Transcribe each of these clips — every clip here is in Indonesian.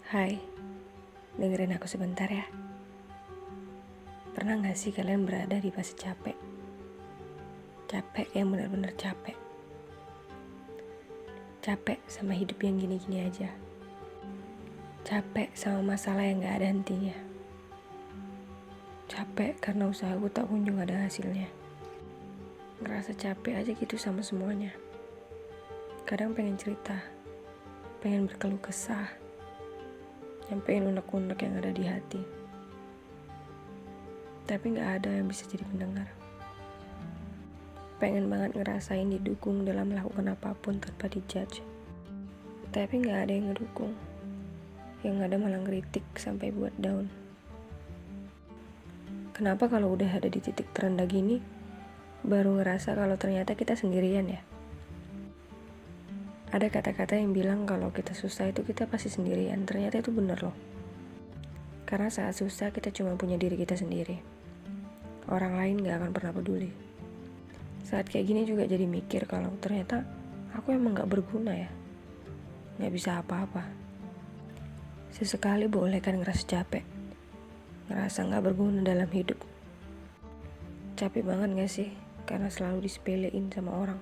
Hai, dengerin aku sebentar ya. Pernah gak sih kalian berada di fase capek? Capek yang benar-benar capek. Capek sama hidup yang gini-gini aja. Capek sama masalah yang gak ada hentinya. Capek karena usahaku tak kunjung ada hasilnya. Ngerasa capek aja gitu sama semuanya. Kadang pengen cerita, pengen berkeluh kesah, nyampein unek-unek yang ada di hati. Tapi gak ada yang bisa jadi pendengar. Pengen banget ngerasain didukung dalam melakukan apapun tanpa dijudge. Tapi gak ada yang ngedukung. Yang ada malah ngeritik sampai buat down. Kenapa kalau udah ada di titik terendah gini, baru ngerasa kalau ternyata kita sendirian ya? Ada kata-kata yang bilang kalau kita susah itu kita pasti sendirian. Ternyata itu bener loh. Karena saat susah kita cuma punya diri kita sendiri. Orang lain gak akan pernah peduli. Saat kayak gini juga jadi mikir kalau ternyata aku emang gak berguna ya. Gak bisa apa-apa. Sesekali boleh kan ngerasa capek. Ngerasa gak berguna dalam hidup. Capek banget gak sih? Karena selalu disepelein sama orang.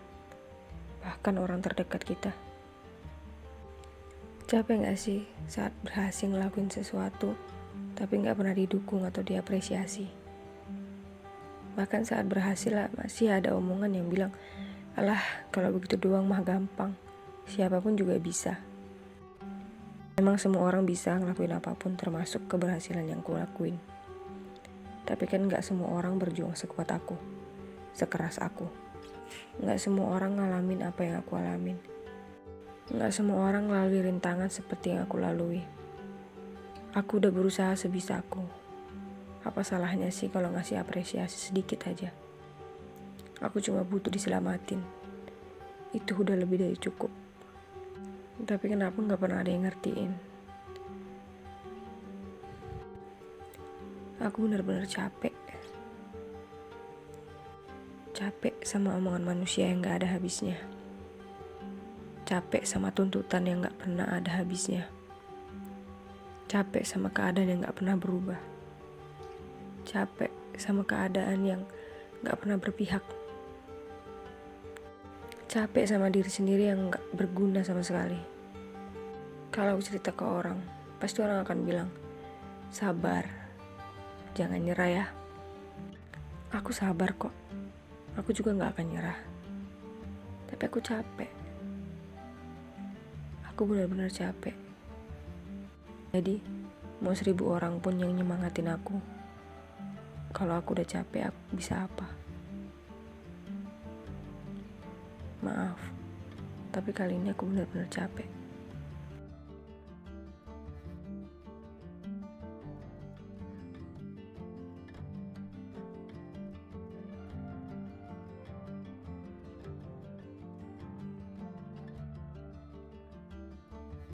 Bahkan orang terdekat kita. Capek gak sih saat berhasil ngelakuin sesuatu tapi gak pernah didukung atau diapresiasi? Bahkan saat berhasil masih ada omongan yang bilang, alah kalau begitu doang mah gampang, siapapun juga bisa. Memang semua orang bisa ngelakuin apapun termasuk keberhasilan yang kulakuin. Tapi kan gak semua orang berjuang sekuat aku, sekeras aku. Gak semua orang ngalamin apa yang aku alamin. Gak semua orang melalui rintangan seperti yang aku lalui. Aku udah berusaha sebisa aku. Apa salahnya sih kalau ngasih apresiasi sedikit aja? Aku cuma butuh diselamatin. Itu udah lebih dari cukup. Tapi kenapa gak pernah ada yang ngertiin? Aku benar-benar capek. Capek sama omongan manusia yang gak ada habisnya. Capek sama tuntutan yang gak pernah ada habisnya. Capek sama keadaan yang gak pernah berubah. Capek sama keadaan yang gak pernah berpihak. Capek sama diri sendiri yang gak berguna sama sekali. Kalau aku cerita ke orang, pasti orang akan bilang, sabar, jangan nyerah ya. Aku sabar kok. Aku juga gak akan nyerah. Tapi aku capek. Aku benar-benar capek. Jadi, mau 1000 orang pun yang nyemangatin aku, kalau aku udah capek, aku bisa apa? Maaf, tapi kali ini aku benar-benar capek.